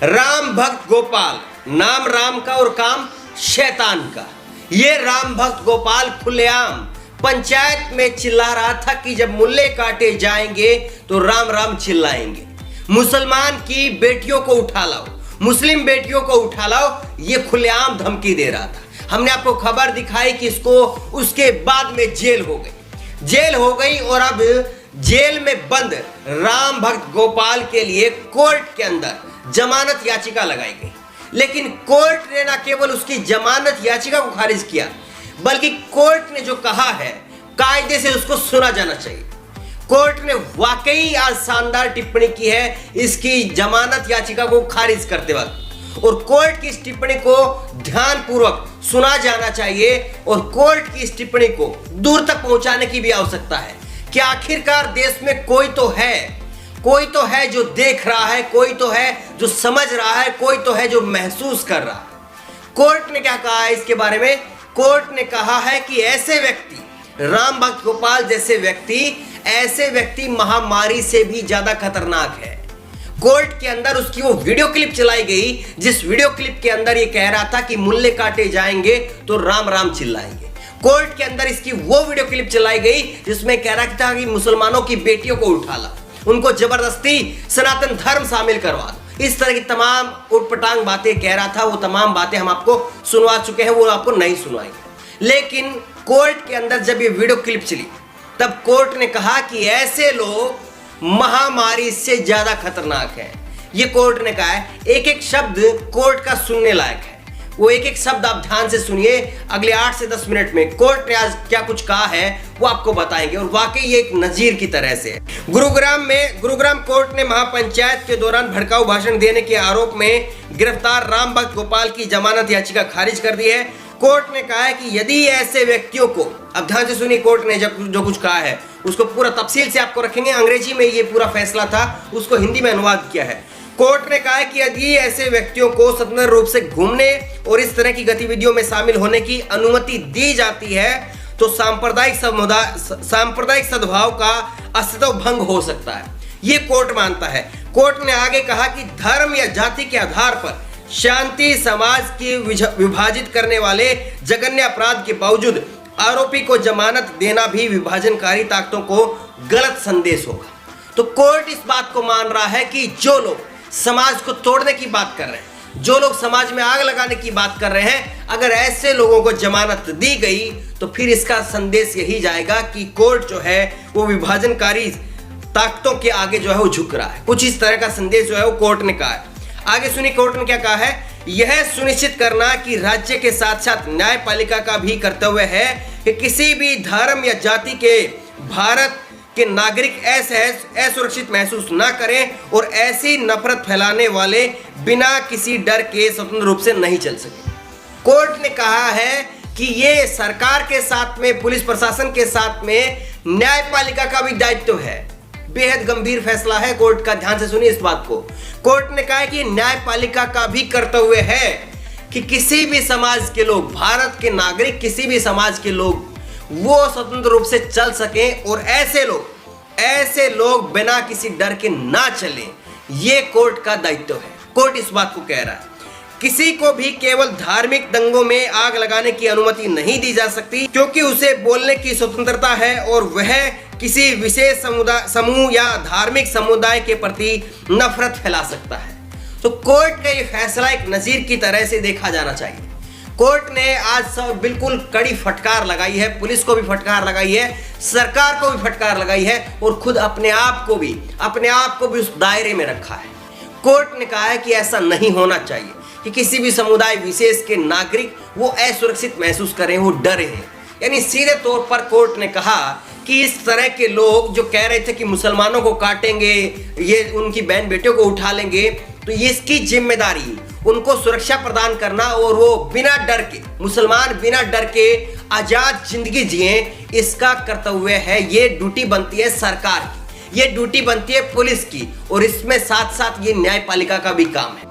राम भक्त गोपाल, नाम राम का और काम शैतान का। ये राम भक्त गोपाल खुलेआम पंचायत में चिल्ला रहा था कि जब मुल्ले काटे जाएंगे तो राम राम चिल्लाएंगे। मुसलमान की बेटियों को उठा लाओ, मुस्लिम बेटियों को उठा लाओ, ये खुलेआम धमकी दे रहा था। हमने आपको खबर दिखाई कि इसको उसके बाद में जेल हो गई और अब जेल में बंद राम भक्त गोपाल के लिए कोर्ट के अंदर जमानत याचिका लगाई गई। लेकिन कोर्ट ने न केवल उसकी जमानत याचिका को खारिज किया, बल्कि कोर्ट ने जो कहा है कायदे से उसको सुना जाना चाहिए। कोर्ट ने वाकई आज शानदार टिप्पणी की है इसकी जमानत याचिका को खारिज करते वक्त, और कोर्ट की इस टिप्पणी को ध्यानपूर्वक सुना जाना चाहिए और कोर्ट की इस टिप्पणी को दूर तक पहुंचाने की भी आवश्यकता है कि आखिरकार देश में कोई तो है जो देख रहा है, कोई तो है जो समझ रहा है, कोई तो है जो महसूस कर रहा है। कोर्ट ने क्या कहा है इसके बारे में? कोर्ट ने कहा है कि ऐसे व्यक्ति, राम भक्त गोपाल जैसे व्यक्ति महामारी से भी ज्यादा खतरनाक है। कोर्ट के अंदर उसकी वो वीडियो क्लिप चलाई गई जिस वीडियो क्लिप के अंदर ये कह रहा था कि मुल्ले काटे जाएंगे तो राम राम चिल्लाएंगे। कोर्ट के अंदर इसकी वो वीडियो क्लिप चलाई गई जिसमें कह रहा था कि मुसलमानों की बेटियों को उठा ला, उनको जबरदस्ती सनातन धर्म शामिल करवा दो। इस तरह की तमाम उटपटांग बातें कह रहा था। वो तमाम बातें हम आपको सुनवा चुके हैं, वो आपको नहीं सुनवाएंगे। लेकिन कोर्ट के अंदर जब ये वीडियो क्लिप चली तब कोर्ट ने कहा कि ऐसे लोग महामारी से ज्यादा खतरनाक हैं। ये कोर्ट ने कहा है। एक एक शब्द कोर्ट का सुनने लायक है, वो एक एक शब्द आप ध्यान से सुनिए। अगले 8 से 10 मिनट में कोर्ट ने आज क्या कुछ कहा है वो आपको बताएंगे और वाकई ये एक नजीर की तरह से है। गुरुग्राम कोर्ट ने महापंचायत के दौरान भड़काऊ भाषण देने के आरोप में गिरफ्तार राम भक्त गोपाल की जमानत याचिका खारिज कर दी है। कोर्ट ने कहा है कि यदि ऐसे व्यक्तियों को, अब ध्यान से सुनिए, कोर्ट ने जो कुछ कहा है उसको पूरा तफसील से आपको रखेंगे। अंग्रेजी में ये पूरा फैसला था, उसको हिंदी में अनुवाद किया है। कोर्ट ने कहा है कि यदि ऐसे व्यक्तियों को स्वतंत्र रूप से घूमने और इस तरह की गतिविधियों में शामिल होने की अनुमति दी जाती है तो सांप्रदायिक सद्भाव का अस्तित्व भंग हो सकता है। ये कोर्ट मानता है। कोर्ट ने आगे कहा कि धर्म या जाति के आधार पर शांति समाज की विभाजित करने वाले जघन्य अपराध के बावजूद आरोपी को जमानत देना भी विभाजनकारी ताकतों को गलत संदेश होगा। तो कोर्ट इस बात को मान रहा है कि जो लोग समाज को तोड़ने की बात कर रहे हैं, जो लोग समाज में आग लगाने की बात कर रहे हैं, अगर ऐसे लोगों को जमानत दी गई तो फिर इसका संदेश यही जाएगा कि कोर्ट जो है वो विभाजनकारी ताकतों के आगे जो है वो झुक रहा है। कुछ इस तरह का संदेश जो है वो कोर्ट ने कहा है। आगे सुनिए कोर्ट ने क्या कहा है। यह सुनिश्चित करना कि राज्य के साथ साथ न्यायपालिका का भी कर्तव्य है कि किसी भी धर्म या जाति के भारत के नागरिक असुरक्षित महसूस न करें और ऐसी नफरत फैलाने वाले बिना किसी डर के स्वतंत्र रूप से नहीं चल सके। कोर्ट ने कहा है कि ये सरकार के साथ में, पुलिस प्रशासन के साथ में न्यायपालिका का भी दायित्व है। बेहद गंभीर फैसला है कोर्ट का, ध्यान से सुनिए इस बात को। कोर्ट ने कहा है कि न्यायपालिका का भी कर्तव्य है कि किसी भी समाज के लोग, भारत के नागरिक किसी भी समाज के लोग वो स्वतंत्र रूप से चल सकें और ऐसे लोग बिना किसी डर के ना चलें। ये कोर्ट का दायित्व है। कोर्ट इस बात को कह रहा है किसी को भी केवल धार्मिक दंगों में आग लगाने की अनुमति नहीं दी जा सकती, क्योंकि उसे बोलने की स्वतंत्रता है और वह किसी विशेष समूह या धार्मिक समुदाय के प्रति नफरत फैला सकता है। तो कोर्ट का ये फैसला एक नजीर की तरह से देखा जाना चाहिए। कोर्ट ने आज बिल्कुल कड़ी फटकार लगाई है, पुलिस को भी फटकार लगाई है, सरकार को भी फटकार लगाई है और खुद अपने आप को भी उस दायरे में रखा है। कोर्ट ने कहा है कि ऐसा नहीं होना चाहिए कि किसी भी समुदाय विशेष के नागरिक वो असुरक्षित महसूस करें, वो डरे हैं। यानी सीधे तौर पर कोर्ट ने कहा कि इस तरह के लोग जो कह रहे थे कि मुसलमानों को काटेंगे, ये उनकी बहन बेटियों को उठा लेंगे, तो ये इसकी जिम्मेदारी उनको सुरक्षा प्रदान करना और वो बिना डर के, मुसलमान बिना डर के आजाद जिंदगी जिए, इसका कर्तव्य है। ये ड्यूटी बनती है सरकार की, ये ड्यूटी बनती है पुलिस की और इसमें साथ साथ ये न्यायपालिका का भी काम है।